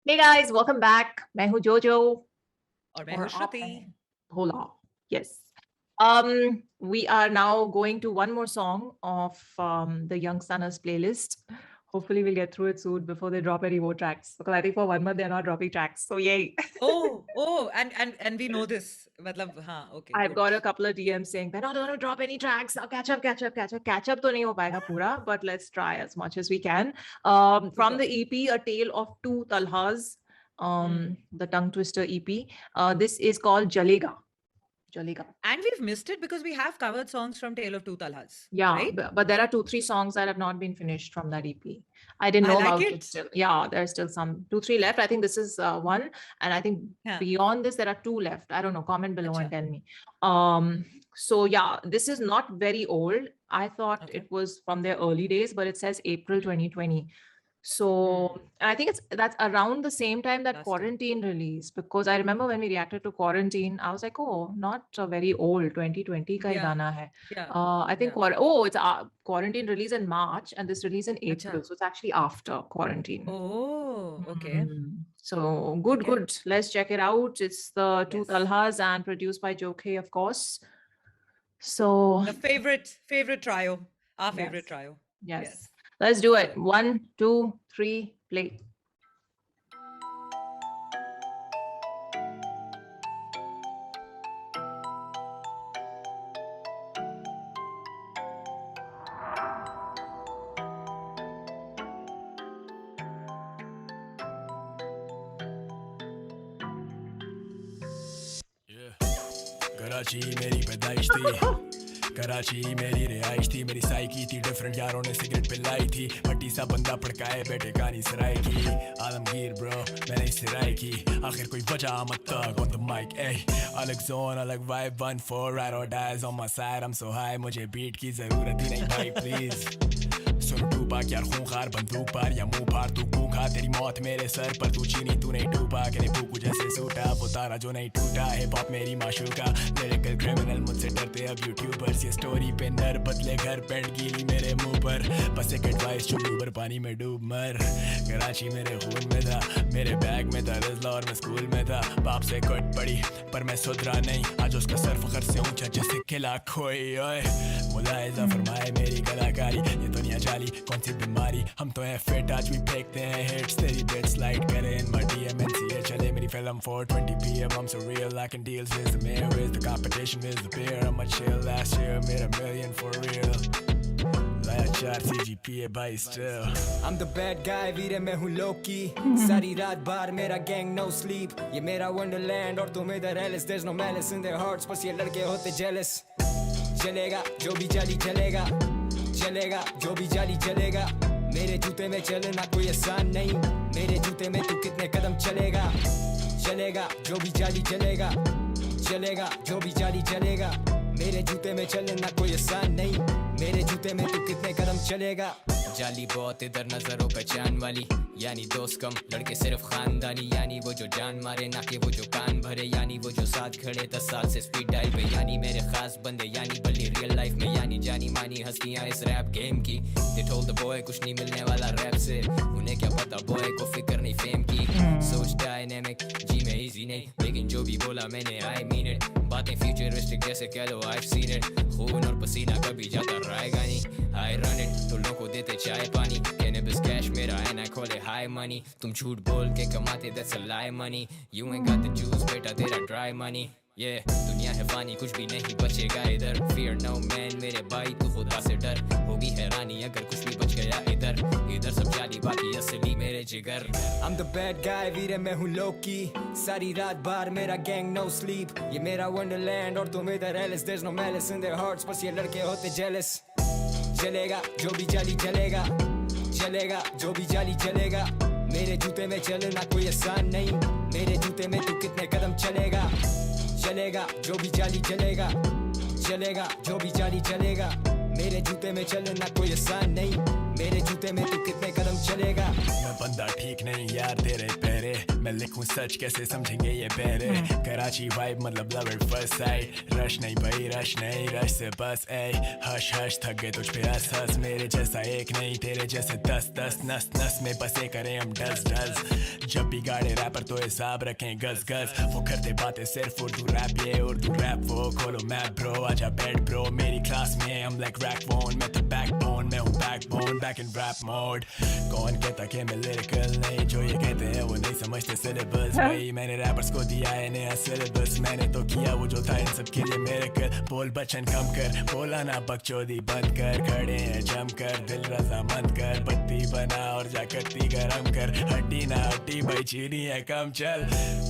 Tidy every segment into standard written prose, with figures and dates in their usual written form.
Hey guys, welcome back. मैं हूँ जोजो और मैं हूँ और आप श्रुति। हैं भोला. Yes. We are now going to one more song of the Young Stunners playlist. Hopefully, we'll get through it soon before they drop any more tracks. Because I think for 1 month they're not dropping tracks. So yay! Oh and we know this मतलब हाँ okay I've good. got a couple of DMs saying that, "Oh, don't drop any tracks. Now catch up, catch up, catch up. Catch up तो नहीं हो पाएगा पूरा, but let's try as much as we can. From super. the EP, A Tale of Two Talhas, the Tongue Twister EP. This is called Jalega. Jalega. And we have missed it because we have covered songs from tale of two तलहास, Yeah, right? but there are two, three songs that have not been finished from that EP. I didn't I know like about it it. still. Yeah, there's still some two, three left. I think this is one, and I think हाँ, beyond this there are two left. I don't know. Comment below and अच्छा, tell me. So yeah, this is not very old. I thought okay. it was from their early days, but it says April 2020. So hmm, and I think that's around the same time that last year. Quarantine released, because I remember when we reacted to Quarantine, I was like, oh, not very old. 2020 का ही या, गाना है. या, I think या, it's Quarantine release in March and this release in अच्छा, April, so it's actually after Quarantine. Oh! Okay, So good, ठीक है, good. Let's check it out. It's the Two yes. Talhas and produced by Joe K, of course. So the favourite trio, our favourite yes, trio, yes. Yes, Let's do it. चलें। 1, 2, 3, play. Karachi मेरी पैदाइश थी, कराची मेरी रिहाइश थी, मेरी psyche थी different, यारों ने सिगरेट पिलाई थी, भट्टी सा बंदा पड़काए बैठे कहानी सराय की, आलमगीर ब्रो मैंने सिराय की, आखिर कोई वजह मत तक ऑन द माइक, ए अलग जोन अलग वाइब 1-4 राइड और dies on my side, I am so high मुझे बीट की जरूरत ही नहीं भाई प्लीज, सुन टूपा यार खूंखार बंदूक पर या मुंह फाड़ तू भूखा, तेरी मौत मेरे सर पर तू चीनी तू नहीं डूबा, कहने भूकू जैसे सूटा वो तारा जो नहीं टूटा, हिप हॉप मेरी माशूका, लिरिकल क्रिमिनल मुझसे डरते अब यूट्यूबर्स, ये स्टोरी पे नर बदले घर पेंट गीली मेरे मुंह पर, बस एक एडवाइस चुप ऊपर पानी में डूब मर, कराची मेरे खून में था, मेरे बैग में था रिजला और मैं स्कूल में था, बाप से कट पड़ी पर मैं सुधरा नहीं, आज उसका सर फखर से ऊंचा जैसे किला खोई, ओए मुलाहिजा फरमाए मेरी कलाकारी, ये दुनिया जाली कौन सी बीमारी, हम तो हैं फिट आज भी फेंकते हैं हिट्स, तेरी बिट स्लाइड करे इन my DMNCA चले मेरी film 420 PM, I'm so real I can deal with the mayor, with the competition, with the beer, I'm a chill last year, made a million for real, लाया 4 CGPA भाई still, I'm the bad guy वीरे मैं हूँ लोकी, सारी रात बार मेरा gang no sleep, ये मेरा wonderland और तुम इधर Alice, there's no malice in their hearts, बस ये लड़के होते jealous, चलेगा जो भी जाली चलेगा, चलेगा जो भी जाली चलेगा, मेरे जूते में चलना कोई आसान नहीं, मेरे जूते में तू कितने कदम चलेगा, चलेगा जो भी जाली चलेगा, चलेगा जो भी जाली चलेगा, मेरे जूते में चलना कोई आसान नहीं, मेरे जूते में तू कितने कदम चलेगा, जाली बहुत इधर नजरों का चांद वाली, यानी दोस्त कम लड़के सिर्फ खानदानी, यानी वो जो जान मारे ना कि वो जो कान भरे, यानी वो जो साथ खड़े 10 साल से स्पीड डायल पे, यानी मेरे खास बंदे, यानी बल्ली रियल लाइफ में, यानी जानी मानी हस्तियां इस रैप गेम की, they told the boy कुछ नहीं मिलने वाला रैप से, उन्हें क्या पता बॉय को फिक्र नहीं फेम की, सोच डायनेमिक जी में इजी नहीं, लेकिन जो भी बोला मैंने आई मीन इट, बातें फ्यूचरिस्टिक जैसे कह लो I've seen it, खून और पसीना कभी जाता रहेगा नहीं, I run it तो लोगों को देते चाय पानी, cannabis cash मेरा and I call it high money, तुम झूठ बोल के कमाते that's a lie money, you ain't got the juice बेटा तेरा dry money, yeah दुनिया है फानी कुछ भी नहीं बचेगा इधर, fear no man मेरे भाई तू खुदा से डर, होगी हैरानी अगर कुछ भी बच गया इधर, इधर सब जाली बाकी असली मेरे जिगर, I'm the bad guy वीरे मैं हूँ लोकी, सारी रात बार मेरा gang no sleep, ये मेरा wonderland और तुम इधर Alice, there's no malice in their hearts, बस ये लड़के होते jealous, चलेगा जो भी जाली चलेगा, चलेगा जो भी जाली चलेगा, मेरे जूते में चलना कोई आसान नहीं, मेरे जूते में तू कितने कदम चलेगा, चलेगा जो भी जाली चलेगा, चलेगा जो भी जाली चलेगा, मेरे जूते में चलना कोई आसान नहीं, मेरे जूते में तू कितने कदम चलेगा मैं बंदा ठीक नहीं यार तेरे पैरे मैं लिखूं सच कैसे समझेंगे ये पैरे कराची वाइब मतलब love at first sight rush नहीं भाई रश नहीं रश से बस ए हश हश थक गए तुझ पे हंस हंस मेरे जैसा एक नहीं तेरे जैसे 10 नस नस में बसे करें हम डस डस जब भी गाड़े रैपर तो हिसाब रखें गज गज वो करते बातें सिर्फ उर्दू रैप ये उर्दू रैप वो खोलो मैप ब्रो आजा बैठ ब्रो मेरी क्लास में हम लाइक रैक फोन मैं तो बैकबोन मैं हूँ backbone back in rap mode कौन कहता कि मैं लिरिकल नहीं जो ये कहते हैं वो नहीं समझते सिलेबस भाई मैंने रैपर्स को दिया है नया सिलेबस मैंने तो किया वो जो था इन सब के लिए मेरेकल बोल बचन कम कर बोला ना बकचोदी बंद कर खड़े हैं जम कर दिल रजामंद कर बत्ती बना और जा करती गरम कर हड्डी ना हड्डी भाई चीनी है कम चल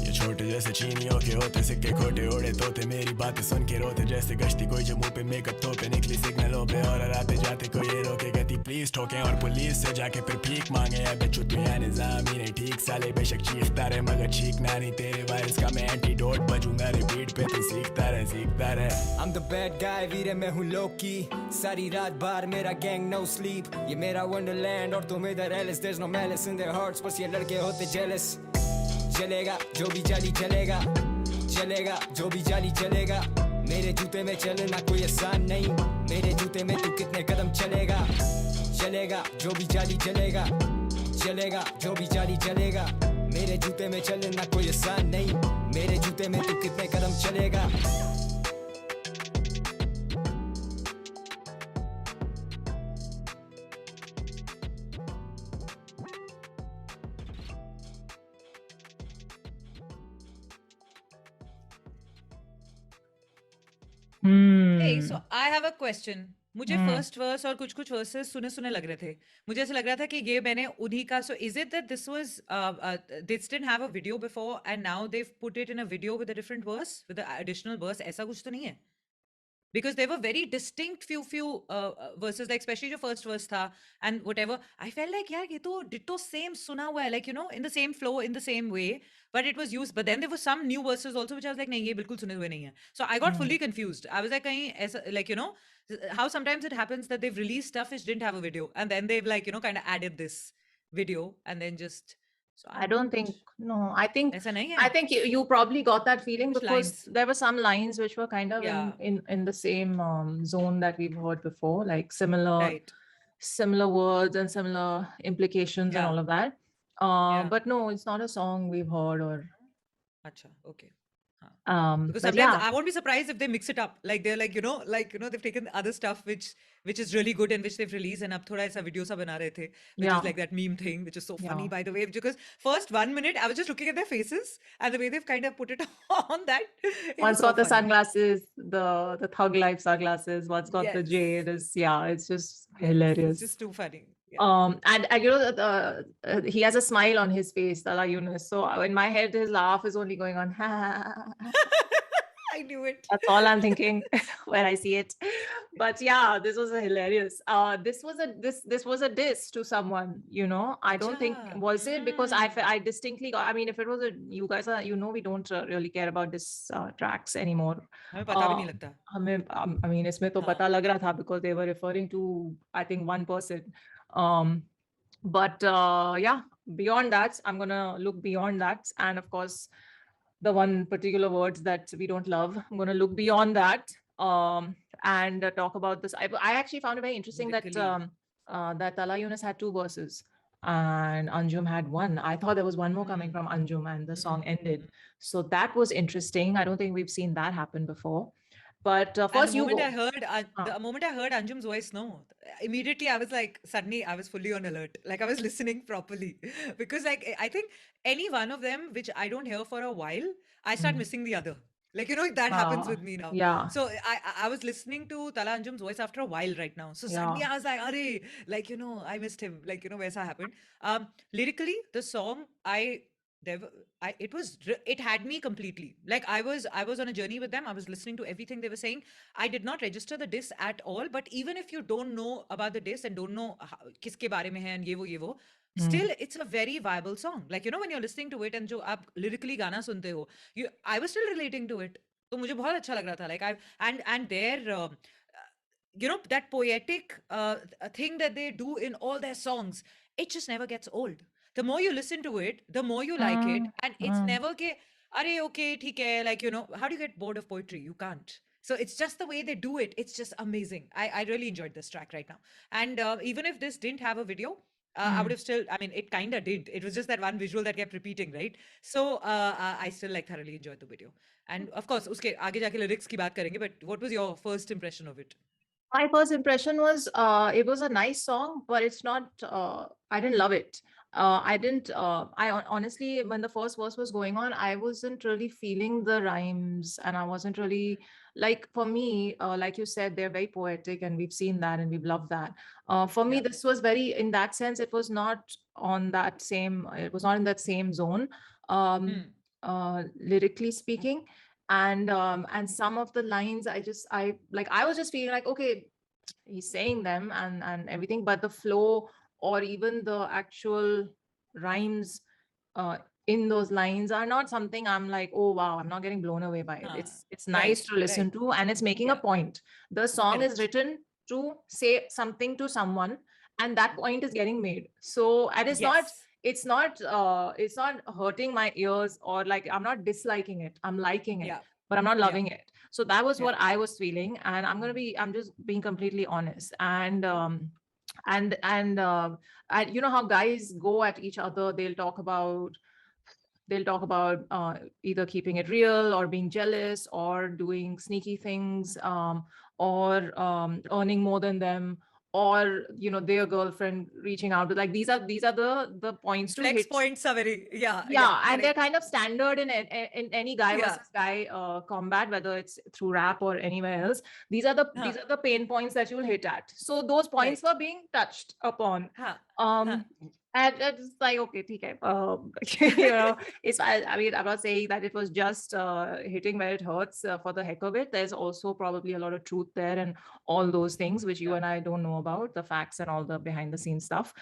ये छोटे जैसे चीनियों के होते सिक्के खोटे ओढ़े तोते मेरी बातें सुन के रोते जैसे गश्ती कोई जो मुंह पे मेकअप थोपे निकली सिग्नलों पे और आते जाते कोई ये रोके गति प्लीज ठोके और पुलिस से जाके फिर भीख मांगे अब चुतिया निजाम ही नहीं ठीक साले बेशक चीखता रहे मगर चीखना नहीं तेरे वायरस का मैं एंटीडोट बजूंगा रिपीट पे तू सीखता रहे I'm the bad guy वीरे मैं हूँ लोकी सारी रात बार मेरा गैंग no sleep ये मेरा वंडरलैंड और तुम इधर Alice there's no malice in their hearts बस ये लड़के होते jealous जलेगा जो भी जाली जलेगा जलेगा जो भी जाली जलेगा मेरे जूते में चलना कोई आसान नहीं मेरे जूते में तू कितने कदम चलेगा चलेगा जो भी जाली जलेगा चलेगा जो भी जाली जलेगा मेरे जूते में चलना कोई आसान नहीं मेरे जूते में तू कितने कदम चलेगा Hey, so I have a question. मुझे फर्स्ट वर्स और कुछ वर्सेस सुने सुने लग रहे थे मुझे ऐसा लग रहा था कि ये मैंने उन्हीं का so is it that this was they didn't have a video before and now they put it in a video with a different verse with a additional verse ऐसा कुछ तो नहीं है because there were very distinct few verses like especially the first verse tha and whatever I felt like yaar ye to ditto same suna hua hai like you know in the same flow in the same way but it was used but then there were some new verses also which I was like nahi ye bilkul sune hue nahi hai so I got fully confused I was like kahin aisa like you know how sometimes it happens that they've released stuff which didn't have a video and then they've like you know kind of added this video and then just so I don't think no. I think aisa nahi I hai think you probably got that feeling Which because lines? there were some lines which were kind of Yeah. in the same zone that we've heard before, like right similar words and similar implications and Yeah. all of that. Yeah. But no, it's not a song we've heard or acha okay but because sometimes yeah. I won't be surprised if they mix it up. Like they're like, you know, they've taken other stuff which is really good and which they've released and ab thoda aisa video sa bana rahe the, which Yeah. is like that meme thing, which is so funny Yeah. by the way. Because first 1 minute I was just looking at their faces and the way they've kind of put it on that. One's got the sunglasses, the thug life sunglasses. One's got the Yes. jade. It's just hilarious. It's just too funny. Yeah. And you know he has a smile on his face, Tala Yunus. So in my head, his laugh is only going on. I knew it. That's all I'm thinking when I see it. But yeah, this was hilarious. This was a diss to someone, you know. I don't think Acha. was it because I distinctly got. I mean, if it was you guys are, you know, we don't really care about this tracks anymore. हमें पता भी नहीं लगता. I mean, इसमें तो पता लग रहा था because they were referring to I think one person. But yeah, beyond that, I'm gonna look beyond that, and of course, the one particular words that we don't love. I'm going to look beyond that and talk about this. I actually found it very interesting that that Tala Yunus had 2 verses and Anjum had 1. I thought there was one more coming from Anjum and the song ended. So that was interesting. I don't think we've seen that happen before. But first the you moment go. the moment I heard Anjum's voice, no, immediately I was like, suddenly I was fully on alert. Like I was listening properly because like I think any one of them which I don't hear for a while, I start missing the other. Like you know that happens with me now. Yeah. So I was listening to Tala Anjum's voice after a while right now. So suddenly I was like, "Arey!" Like you know, I missed him. Like you know, where happened. Lyrically, the song it had me completely. Like I was on a journey with them. I was listening to everything they were saying. I did not register the diss at all. But even if you don't know about the diss and don't know kiske baare mein hai and ye wo, still it's a very viable song. Like you know when you're listening to it and jo aap lyrically गाना सुनते हो, I was still relating to it. तो मुझे बहुत अच्छा लग रहा था. Like and their you know, that poetic thing that they do in all their songs, it just never gets old. The more you listen to it, the more you like it, Mm, and it's mm. never ke, "Arey, okay, theek hai," like, you know, how do you get bored of poetry? You can't. So it's just the way they do it. It's just amazing. I really enjoyed this track right now. And even if this didn't have a video, I would have still, I mean, it kind of did. It was just that one visual that kept repeating, right? So I still like thoroughly enjoyed the video. And of course, uske aage jaake lyrics ki baat karenge, but what was your first impression of it? My first impression was it was a nice song, but it's not. I didn't love it. I didn't. Honestly, when the first verse was going on, I wasn't really feeling the rhymes, and I wasn't really like. For me, like you said, they're very poetic, and we've seen that, and we've loved that. For me, Yeah. this was very, in that sense, it was not on that same. It was not in that same zone, Hmm. lyrically speaking. And some of the lines I was just feeling like, okay, he's saying them and everything, but the flow or even the actual rhymes uh, in those lines are not something I'm like, oh wow, I'm not getting blown away by it. It's nice Right. to listen Right. to, and it's making a Yeah. point. The song is Correct. written to say something to someone, and that point is getting made. So, and Yes. it's not hurting my ears, or like I'm not disliking it, I'm liking it, Yeah. but I'm not Yeah. loving it. So that was Yeah. what I was feeling, and I'm just being completely honest. And you know how guys go at each other, they'll talk about either keeping it real or being jealous or doing sneaky things, or earning more than them, or their girlfriend reaching out to, like, these are the points to Flex hit. points are very, yeah, yeah, Yeah, and they're correct. kind of standard in any guy Yeah. versus guy combat, whether it's through rap or anywhere else. These Huh. are the pain points that you'll hit at. So those points Right. were being touched upon. Huh. Huh. um and it's like, okay, TK, you know, I mean, I'm not saying that it was just hitting where it hurts for the heck of it. There's also probably a lot of truth there, and all those things which you Yeah. and I don't know about, the facts and all the behind the scenes stuff.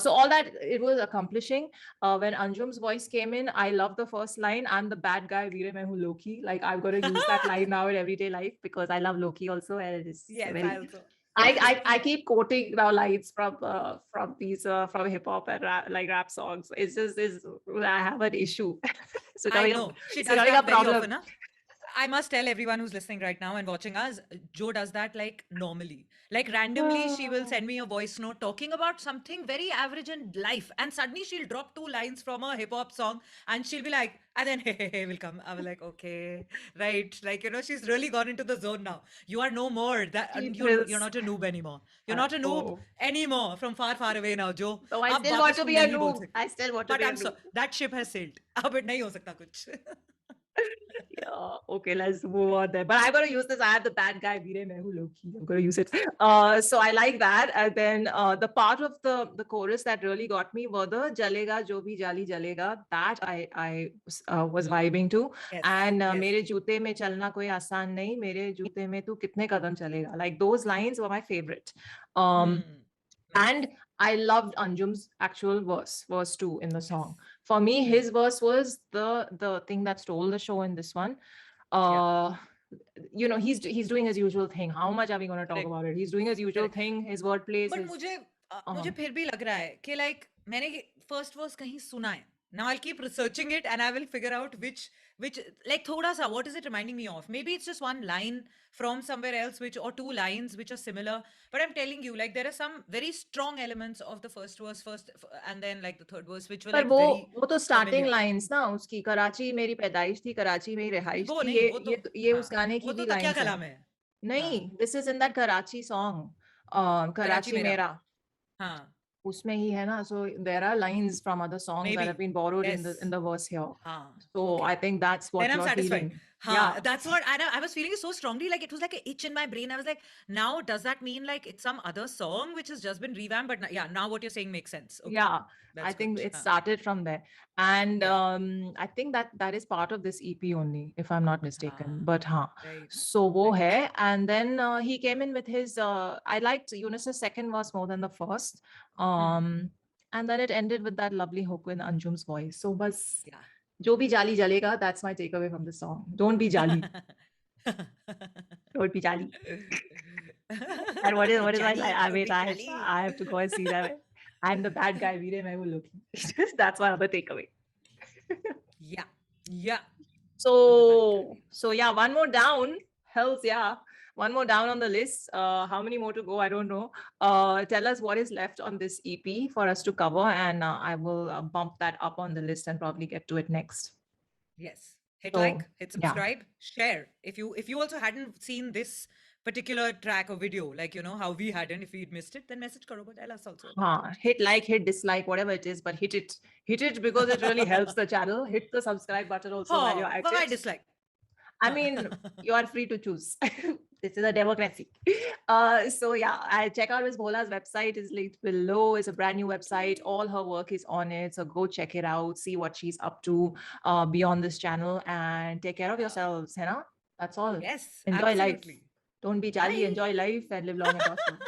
So all that it was accomplishing. When Anjum's voice came in, I love the first line, "I'm the bad guy, Veere Main Hu Loki." Like, I've got to use that line now in everyday life because I love Loki also, and it is Yes, I very. also. I keep quoting now lines from these from hip hop and rap songs. It's just is I have an issue. It's I becoming a, know. She it's does becoming a that very problem. often, huh? I must tell everyone who's listening right now and watching us, Jo does that like normally. Like randomly, she will send me a voice note talking about something very average in life. And suddenly she'll drop two lines from a hip hop song and she'll be like, and then hey will come. I will like, okay, right. Like, you know, she's really gone into the zone now. You are no more that, She and you're thrills. not a noob anymore. You're not a noob Oh, anymore from far, far away now, Jo. so I अब still want वापस to तुम be a नहीं बोल noob. सकती. I still want to But be a I'm so noob. that ship has sailed. अब नहीं हो सकता कुछ. Yeah, okay, let's move on then. But I'm gonna use this. I have the bad guy, Veere Main Hu Loki. I'm gonna use it. So I like that. And then the part of the chorus that really got me were the "Jalega jo bhi jali jalega." That I was vibing to. Yes, And yes. "Mere joote mein chalna koi aasan nahi, mere joote mein tu kitne kadam chalega." Like, those lines were my favorite. Hmm. Nice. And I loved Anjum's actual verse 2 in the song. For me, his verse was the thing that stole the show in this one. uh he's doing his usual thing. How much are we going to talk Correct. about it? He's doing his usual Correct. thing, his wordplays, but his मुझे फिर भी लग रहा है कि like मैंने first verse कहीं सुना है. Now I'll keep researching it and I will figure out which like thoda sa, what is it reminding me of? Maybe it's just one line from somewhere else or two lines which are similar, but I'm telling you, like, there are some very strong elements of the first verse and then like the third verse which were पर like वो very वो तो starting familiar. Lines ना उसकी, कराची मेरी पैदाइश थी, कराची मेरी रिहाइश वो थी, नहीं, वो तो ये हाँ, उस गाने वो की तो भी तकिया लाइंस है. कलाम है. नहीं, हाँ, this is in that Karachi song, Karachi Karachi मेरा. मेरा. हाँ, उसमें ही है ना. So there are lines from other songs that have maybe. been borrowed in Yes. the verse here. हाँ, So okay. I think that's Then what I'm you're satisfied. feeling. Huh, Yeah. that's what I was feeling so strongly. Like it was like an itch in my brain. I was like, now does that mean like it's some other song which has just been revamped? But yeah, now what you're saying makes sense. Okay. Yeah, I That's think good. it Huh. started from there. And Yeah. I think that is part of this EP only, if I'm not mistaken. Ah, But right. so wo Right. hai. And then he came in with his I liked Eunice's second verse more than the first. And then it ended with that lovely hook with Anjum's voice. So bas Yeah. jo bhi jali jalega, that's my takeaway from the song. Don't be jali. Don't be jali. And what is my Jali, line? I छोटी mean, Jali. I have to go and see that. I'm the bad guy. Veere मैं वो looking. That's my other takeaway. Yeah, yeah. So yeah, one more down. Hells yeah. One more down on the list. How many more to go? I don't know. Tell us what is left on this EP for us to cover, and I will bump that up on the list and probably get to it next. Yes. Hit So, like, hit yeah. subscribe, share. If you also hadn't seen this particular track or video, like you know how we hadn't, if we'd missed it, then message karo, but tell us also about it. Hit like, hit dislike, whatever it is, but hit it because it really helps the channel. Hit the subscribe button also while you're at why it. dislike? I mean, you are free to choose. This is a democracy. So yeah, I check out Miss Bhola's website is linked below. It's a brand new website. All her work is on it. So go check it out, see what she's up to beyond this channel, and take care of yourselves, you know? That's all. Yes, Enjoy life. absolutely. Don't be jolly, Bye. enjoy life and live long and prosper.